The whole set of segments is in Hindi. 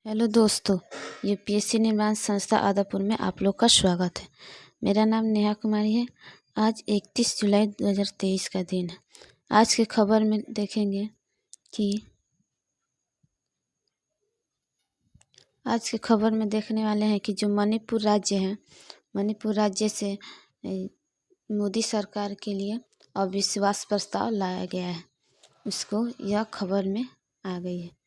हेलो दोस्तों, यूपीएससी निर्माण संस्था आदापुर में आप लोग का स्वागत है। मेरा नाम नेहा कुमारी है। आज 31 जुलाई 2023 का दिन है। आज की खबर में देखेंगे कि आज की खबर में देखने वाले हैं कि जो मणिपुर राज्य है, मणिपुर राज्य से मोदी सरकार के लिए अविश्वास प्रस्ताव लाया गया है। उसको यह खबर में आ गई है।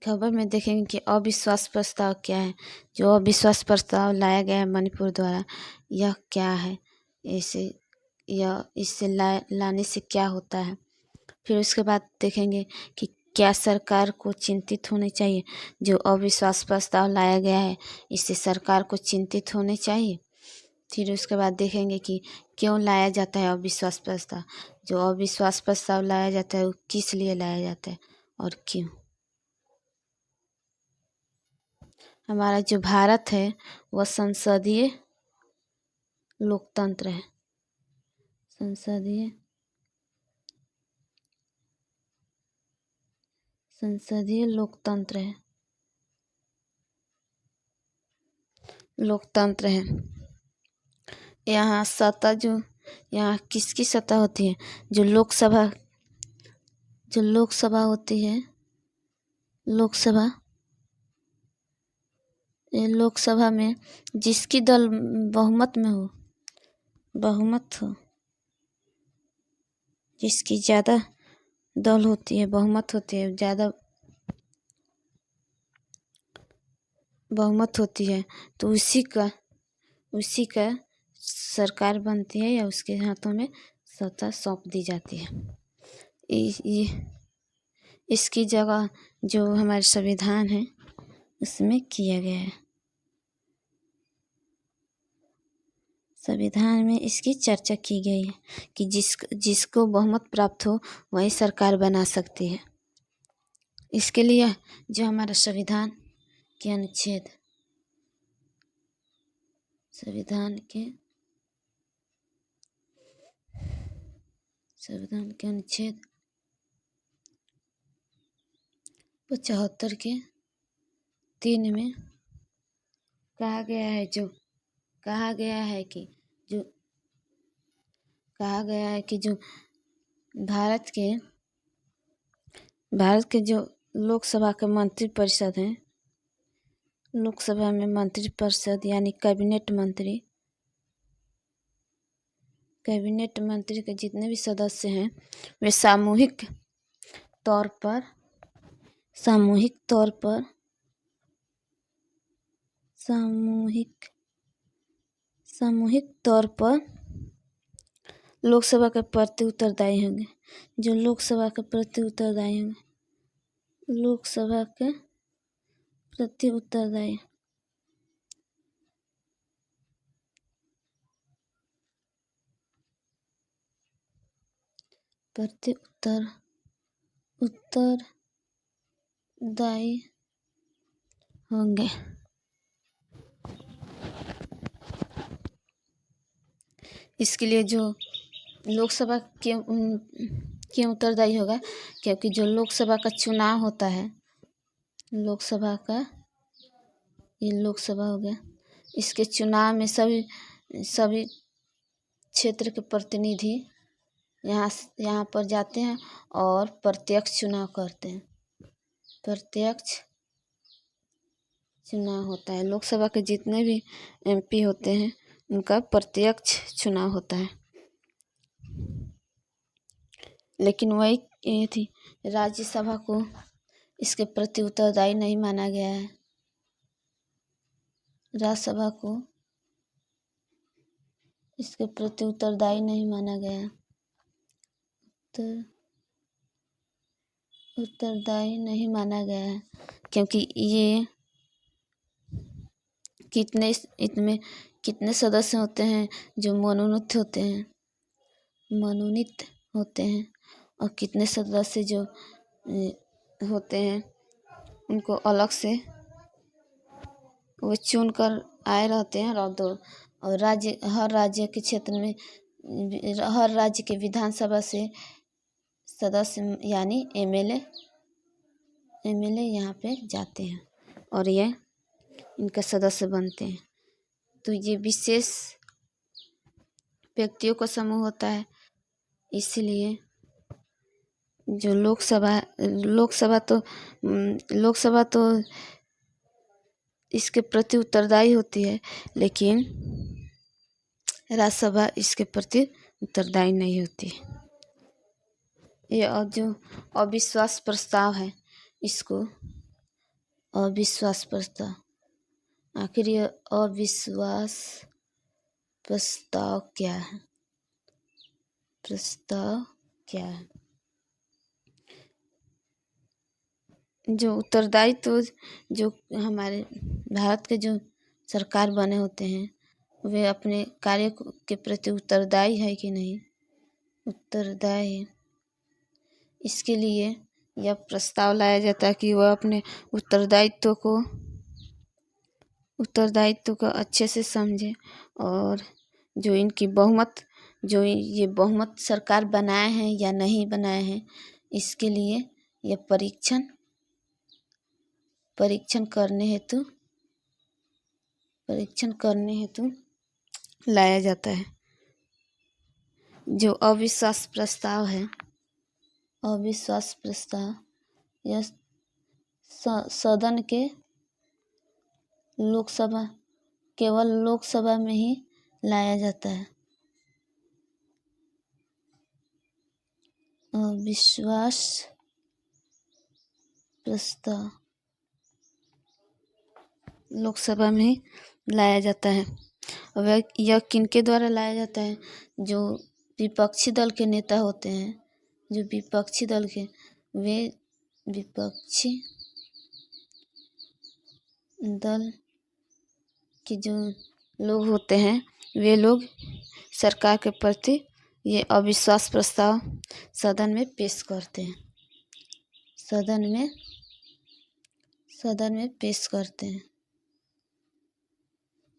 खबर में देखेंगे कि अविश्वास प्रस्ताव क्या है। जो अविश्वास प्रस्ताव लाया गया है मणिपुर द्वारा, यह क्या है, इससे लाने से क्या होता है। फिर उसके बाद देखेंगे कि क्या सरकार को चिंतित होने चाहिए। जो अविश्वास प्रस्ताव लाया गया है, इससे सरकार को चिंतित होने चाहिए। फिर उसके बाद देखेंगे कि क्यों लाया जाता है अविश्वास प्रस्ताव। जो अविश्वास प्रस्ताव लाया जाता है वो किस लिए लाया जाता है और क्यों। हमारा जो भारत है वह संसदीय लोकतंत्र है। संसदीय लोकतंत्र है। यहाँ किसकी सत्ता होती है। जो लोकसभा होती है, लोकसभा में जिसकी दल बहुमत हो, जिसकी ज़्यादा दल होती है, बहुमत होती है, ज़्यादा बहुमत होती है, तो उसी का सरकार बनती है या उसके हाथों में सत्ता सौंप दी जाती है। इसकी जगह जो हमारे संविधान है उसमें किया गया है। संविधान में इसकी चर्चा की गई है कि जिसको बहुमत प्राप्त हो वही सरकार बना सकती है। इसके लिए जो हमारा संविधान के अनुच्छेद 75 के 3 में कहा गया है कि जो भारत के जो लोकसभा के मंत्रिपरिषद हैं, लोकसभा में मंत्रिपरिषद यानी कैबिनेट मंत्री के जितने भी सदस्य हैं वे सामूहिक तौर पर लोकसभा के प्रति उत्तरदायी होंगे। जो लोकसभा के प्रति उत्तरदायी होंगे, उत्तरदायी होंगे। इसके लिए जो लोकसभा क्यों उत्तरदायी होगा, क्योंकि जो लोकसभा का चुनाव होता है, लोकसभा हो गया, इसके चुनाव में सभी क्षेत्र के प्रतिनिधि यहाँ पर जाते हैं और प्रत्यक्ष चुनाव करते हैं। प्रत्यक्ष चुनाव होता है। लोकसभा के जितने भी एमपी होते हैं उनका प्रत्यक्ष चुनाव होता है। लेकिन वही थी राज्यसभा को इसके प्रति उत्तरदायी नहीं माना गया है। राज्यसभा को इसके प्रति उत्तरदायी नहीं माना गया है। उत्तरदायी नहीं माना गया है क्योंकि ये कितने सदस्य होते हैं जो मनोनीत होते हैं और कितने सदस्य जो होते हैं उनको अलग से वो चुन कर आए रहते हैं। और हर राज्य के क्षेत्र में हर राज्य के विधानसभा से सदस्य यानी एमएलए एमएलए यहाँ पे जाते हैं और ये इनका सदस्य बनते हैं। तो ये विशेष व्यक्तियों का समूह होता है, इसलिए जो लोकसभा तो इसके प्रति उत्तरदायी होती है, लेकिन राज्यसभा इसके प्रति उत्तरदायी नहीं होती। ये और जो अविश्वास प्रस्ताव है, इसको अविश्वास प्रस्ताव, आखिर ये अविश्वास प्रस्ताव क्या है? प्रस्ताव क्या है? जो उत्तरदायी तो जो हमारे भारत के जो सरकार बने होते हैं, वे अपने कार्य के प्रति उत्तरदायी है कि नहीं, उत्तरदायी, इसके लिए यह प्रस्ताव लाया जाता है कि वह अपने उत्तरदायित्व को अच्छे से समझे और जो इनकी जो ये बहुमत सरकार बनाए हैं या नहीं बनाए हैं, इसके लिए यह परीक्षण करने हेतु लाया जाता है। जो अविश्वास प्रस्ताव है, अविश्वास प्रस्ताव यह सदन के केवल लोकसभा में ही लाया जाता है। अविश्वास प्रस्ताव लोकसभा में ही लाया जाता है। और यह किनके द्वारा लाया जाता है? जो विपक्षी दल के नेता होते हैं, जो विपक्षी दल के वे विपक्षी दल के जो लोग होते हैं, वे लोग सरकार के प्रति ये अविश्वास प्रस्ताव सदन में पेश करते हैं। सदन में पेश करते हैं।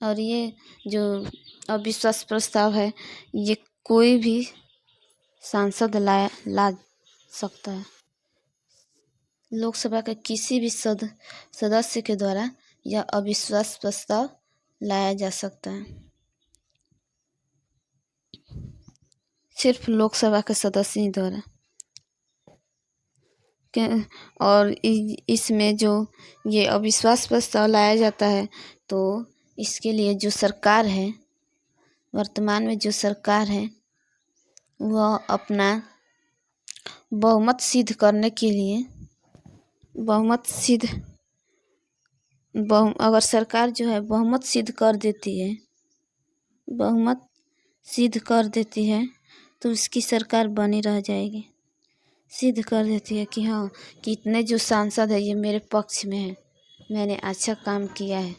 और ये जो अविश्वास प्रस्ताव है, ये कोई भी सांसद ला सकता है। लोकसभा के किसी भी सदस्य के द्वारा यह अविश्वास प्रस्ताव लाया जा सकता है। सिर्फ लोकसभा के सदस्य ही द्वारा। और इसमें जो ये अविश्वास प्रस्ताव लाया जाता है, तो इसके लिए जो सरकार है, वर्तमान में जो सरकार है, वह अपना बहुमत सिद्ध करने के लिए अगर सरकार जो है बहुमत सिद्ध कर देती है तो उसकी सरकार बनी रह जाएगी। सिद्ध कर देती है कि हाँ, कि इतने जो सांसद है ये मेरे पक्ष में है, मैंने अच्छा काम किया है,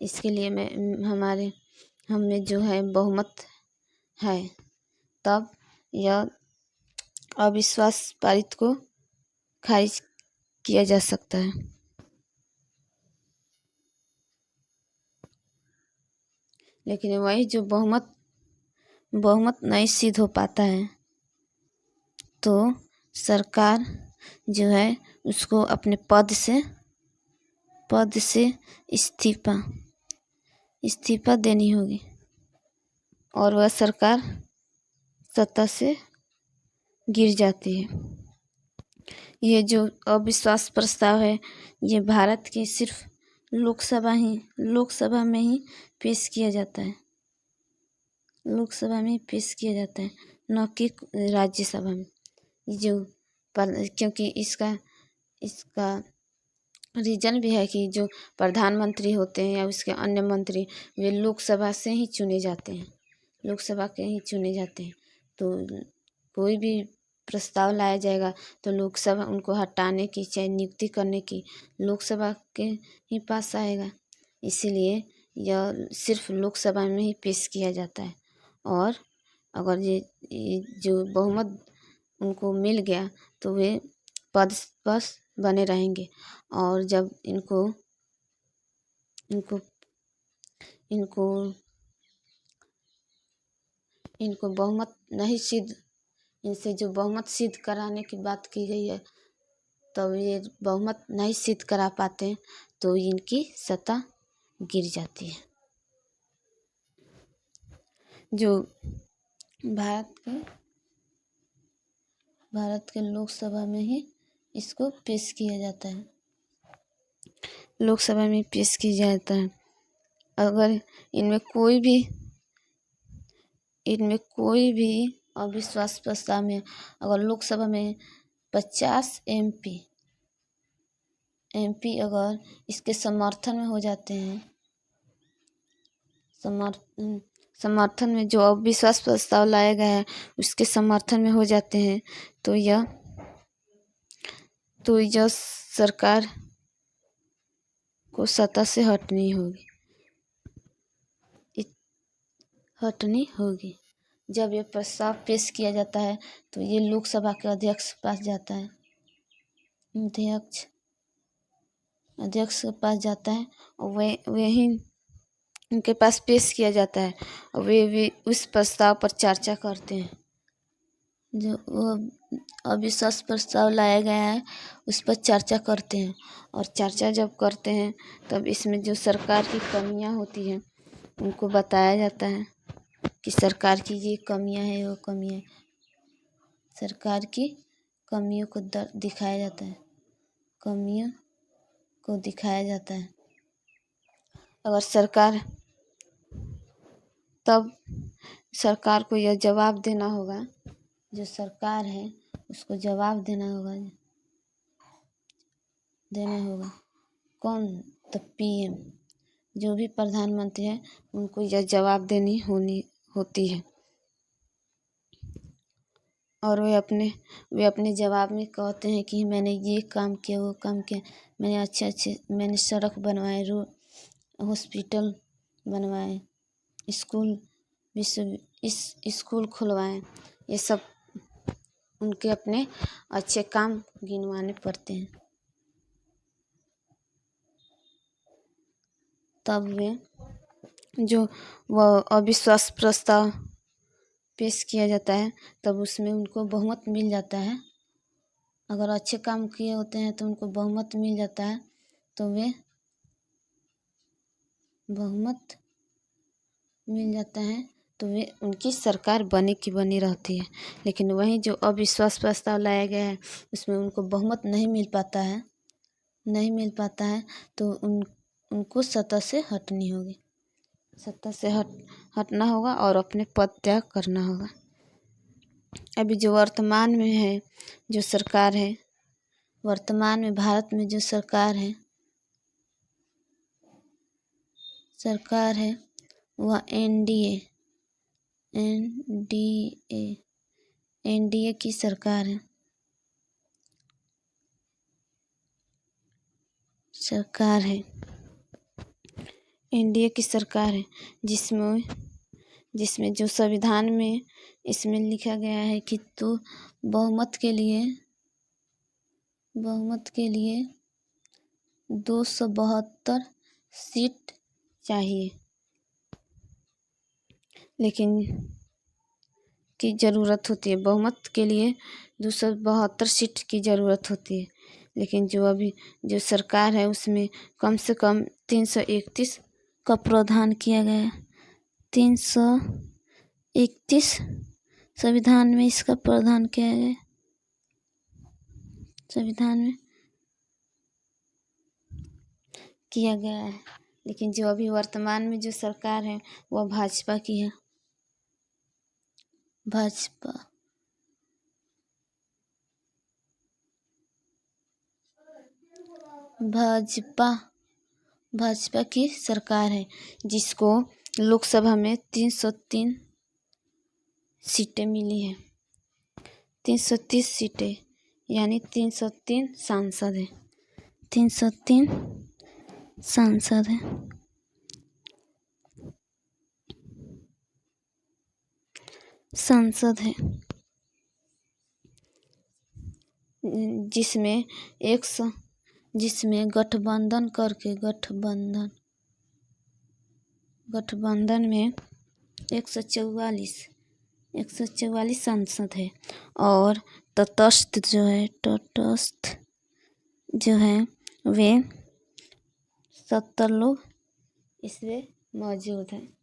इसके लिए हम में जो है बहुमत है, तब यह अविश्वास पारित को खारिज किया जा सकता है। लेकिन वही जो बहुमत नहीं सिद्ध हो पाता है, तो सरकार जो है उसको अपने पद से इस्तीफा देनी होगी और वह सरकार सत्ता से गिर जाती है। ये जो अविश्वास प्रस्ताव है, ये भारत के सिर्फ लोकसभा में ही पेश किया जाता है। लोकसभा में पेश किया जाता है, न कि राज्यसभा में। क्योंकि इसका रीजन भी है कि जो प्रधानमंत्री होते हैं या उसके अन्य मंत्री, वे लोकसभा से ही चुने जाते हैं, लोकसभा के ही चुने जाते हैं। तो कोई भी प्रस्ताव लाया जाएगा तो लोकसभा उनको हटाने की चाहे नियुक्ति करने की लोकसभा के ही पास आएगा। इसीलिए यह सिर्फ लोकसभा में ही पेश किया जाता है। और अगर ये जो बहुमत उनको मिल गया तो वे पद पर बने रहेंगे। और जब इनको बहुमत नहीं सिद्ध, इनसे जो बहुमत सिद्ध कराने की बात की गई है, तब ये बहुमत नहीं सिद्ध करा पाते हैं तो इनकी सत्ता गिर जाती है। जो भारत के लोकसभा में ही इसको पेश किया जाता है, लोकसभा में पेश किया जाता है। अगर इनमें कोई भी अविश्वास प्रस्ताव में अगर लोकसभा में 50 एमपी अगर इसके समर्थन में हो जाते हैं, समर्थन में जो अविश्वास प्रस्ताव लाया गया है उसके समर्थन में हो जाते हैं तो यह सरकार को सत्ता से हटनी होगी। जब ये प्रस्ताव पेश किया जाता है तो ये लोकसभा के अध्यक्ष के पास जाता है, अध्यक्ष के पास जाता है और वही उनके पास पेश किया जाता है और वे उस प्रस्ताव पर चर्चा करते हैं। जो अविश्वास प्रस्ताव लाया गया है उस पर चर्चा करते हैं और चर्चा जब करते हैं तब इसमें जो सरकार की कमियां होती हैं उनको बताया जाता है कि सरकार की ये कमियां हैं, वो कमियां हैं। सरकार की कमियों को दिखाया जाता है, कमियों को दिखाया जाता है। अगर तब सरकार को यह जवाब देना होगा, जो सरकार है उसको जवाब देना होगा। कौन? तो पीएम, जो भी प्रधानमंत्री है उनको यह जवाब देनी होती है और वे अपने जवाब में कहते हैं कि मैंने ये काम किया, वो काम किया, मैंने सड़क बनवाए, रोड, हॉस्पिटल बनवाए, स्कूल खुलवाए। ये सब उनके अपने अच्छे काम गिनवाने पड़ते हैं। तब वे अविश्वास प्रस्ताव पेश किया जाता है तब उसमें उनको बहुमत मिल जाता है। अगर अच्छे काम किए होते हैं तो उनको बहुमत मिल जाता है तो वे बहुमत मिल जाता है तो वे उनकी सरकार बनी की बनी रहती है। लेकिन वहीं जो अविश्वास प्रस्ताव लाया गया है उसमें उनको बहुमत नहीं मिल पाता है तो उनको सत्ता से हटनी होगी, सत्ता से हटना होगा और अपने पद त्याग करना होगा। अभी जो वर्तमान में है जो सरकार है, वर्तमान में भारत में जो सरकार है वह एनडीए की सरकार है, एनडीए की सरकार है जिसमें जो संविधान में इसमें लिखा गया है कि तो बहुमत के लिए 272 सीट चाहिए, लेकिन की ज़रूरत होती है, बहुमत के लिए 272 सीट की ज़रूरत होती है। लेकिन जो अभी जो सरकार है उसमें कम से कम 331 का प्रावधान किया गया है। 331 संविधान में इसका प्रावधान किया गया है, संविधान में किया गया है। लेकिन जो अभी वर्तमान में जो सरकार है वह भाजपा की है। भाजपा की सरकार है जिसको लोकसभा में 303 सीटें मिली हैं, 330 सीटें यानी 303 सांसद हैं, 303 सांसद हैं। जिसमें गठबंधन में 144 सांसद है और तटस्थ जो हैं वे 70 लोग इसमें मौजूद हैं।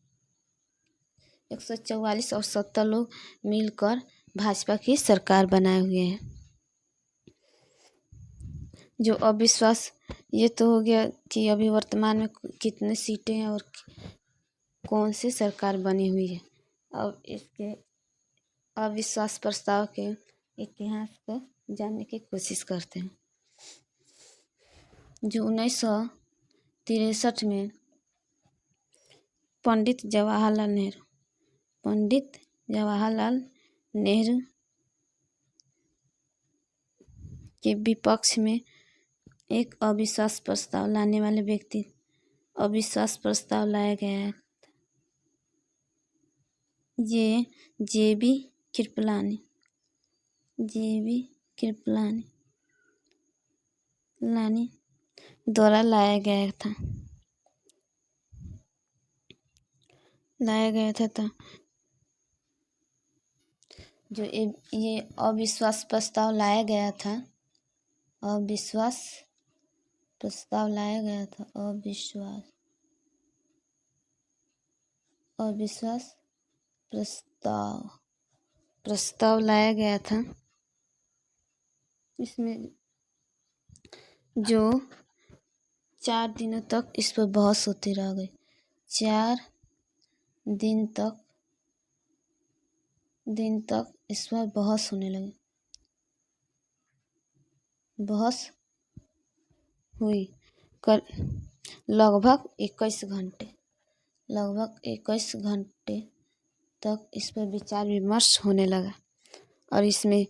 144 और 70 लोग मिलकर भाजपा की सरकार बनाए हुए हैं। जो अविश्वास, ये तो हो गया कि अभी वर्तमान में कितने सीटें हैं और कौन सी सरकार बनी हुई है। अब इसके अविश्वास प्रस्ताव के इतिहास को जानने की कोशिश करते हैं। जो 1963 में पंडित जवाहरलाल नेहरू के विपक्ष में एक अविश्वास प्रस्ताव लाने वाले व्यक्ति अविश्वास प्रस्ताव लाया गया है। ये जे.बी. कृपलानी द्वारा लाया गया था। जो ये अविश्वास प्रस्ताव लाया गया था। अविश्वास प्रस्ताव लाया गया था। अविश्वास प्रस्ताव लाया गया था। इसमें जो 4 दिनों तक इस पर बहस होती रह गई। 4 दिन तक इस पर बहस होने लगी। बहस हुई लगभग 21 घंटे तक इस पर विचार विमर्श होने लगा। और इसमें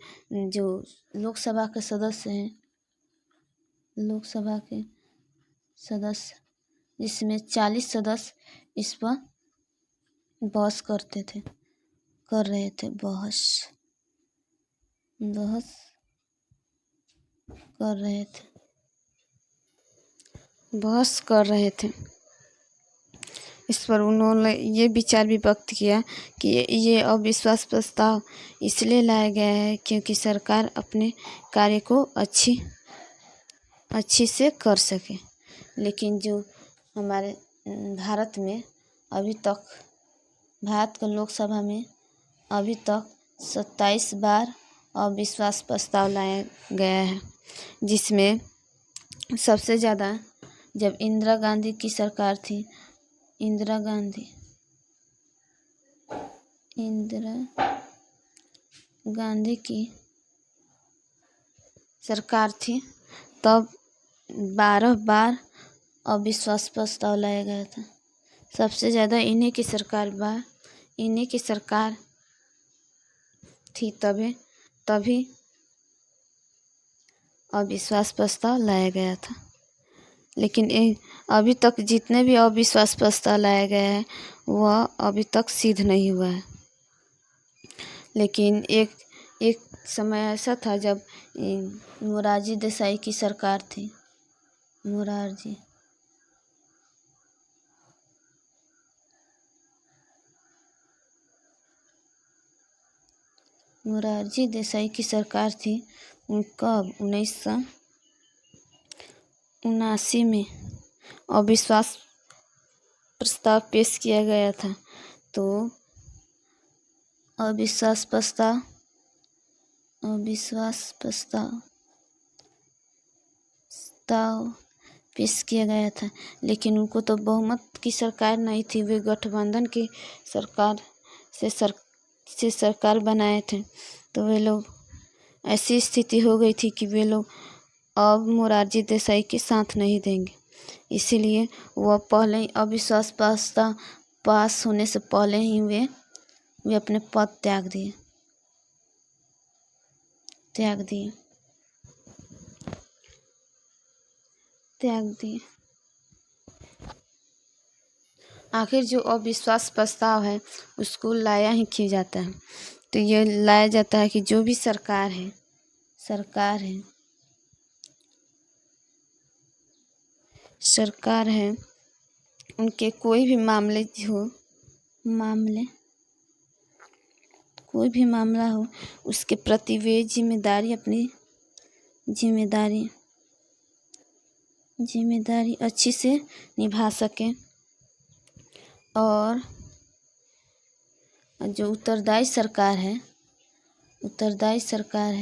जो लोकसभा के सदस्य जिसमें 40 सदस्य इस पर बहस कर रहे थे। बहस कर रहे थे। इस पर उन्होंने ये विचार भी व्यक्त किया कि ये अविश्वास प्रस्ताव इसलिए लाया गया है क्योंकि सरकार अपने कार्य को अच्छी से कर सके। लेकिन जो हमारे भारत के लोकसभा में अभी तक 27 बार अविश्वास प्रस्ताव लाया गया है, जिसमें सबसे ज़्यादा जब इंदिरा गांधी की सरकार थी, तब 12 बार अविश्वास प्रस्ताव लाया गया था। सबसे ज़्यादा इन्हीं की सरकार थी, तभी अविश्वास प्रस्ताव लाया गया था। लेकिन अभी तक जितने भी अविश्वास प्रस्ताव लाया गया है वह अभी तक सिद्ध नहीं हुआ है। लेकिन एक समय ऐसा था जब मोरारजी देसाई की सरकार थी। मोरारजी देसाई की सरकार थी। उनका 1979 में अविश्वास प्रस्ताव पेश किया गया था। तो अविश्वास प्रस्ताव पेश किया गया था। लेकिन उनको तो बहुमत की सरकार नहीं थी। वे गठबंधन की सरकार से सरकार बनाए थे। तो वे लोग, ऐसी स्थिति हो गई थी कि वे लोग अब मोरारजी देसाई के साथ नहीं देंगे। इसीलिए वह पहले ही अविश्वास प्रस्ताव पास होने से पहले ही वे अपने पद त्याग दिए। आखिर जो अविश्वास प्रस्ताव है उसको लाया ही क्यों जाता है? तो ये लाया जाता है कि जो भी सरकार है उनके कोई भी मामला हो उसके प्रति वे अपनी जिम्मेदारी जिम्मेदारी अच्छी से निभा सकें और जो उत्तरदायी सरकार है उत्तरदायी सरकार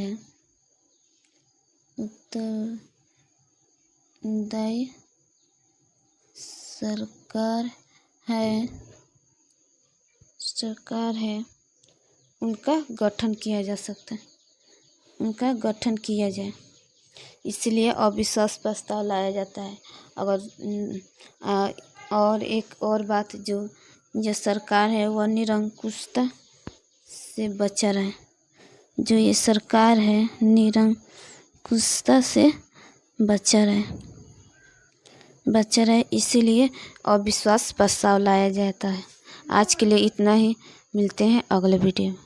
है उनका गठन किया जा सकता है, उनका गठन किया जाए। इसलिए अविश्वास प्रस्ताव लाया जाता है। और एक और बात, जो सरकार है वह निरंकुशता से बचा रहे। जो ये सरकार है निरंकुशता से बचा रहे, इसीलिए अविश्वास प्रस्ताव लाया जाता है। आज के लिए इतना ही, मिलते हैं अगले वीडियो में।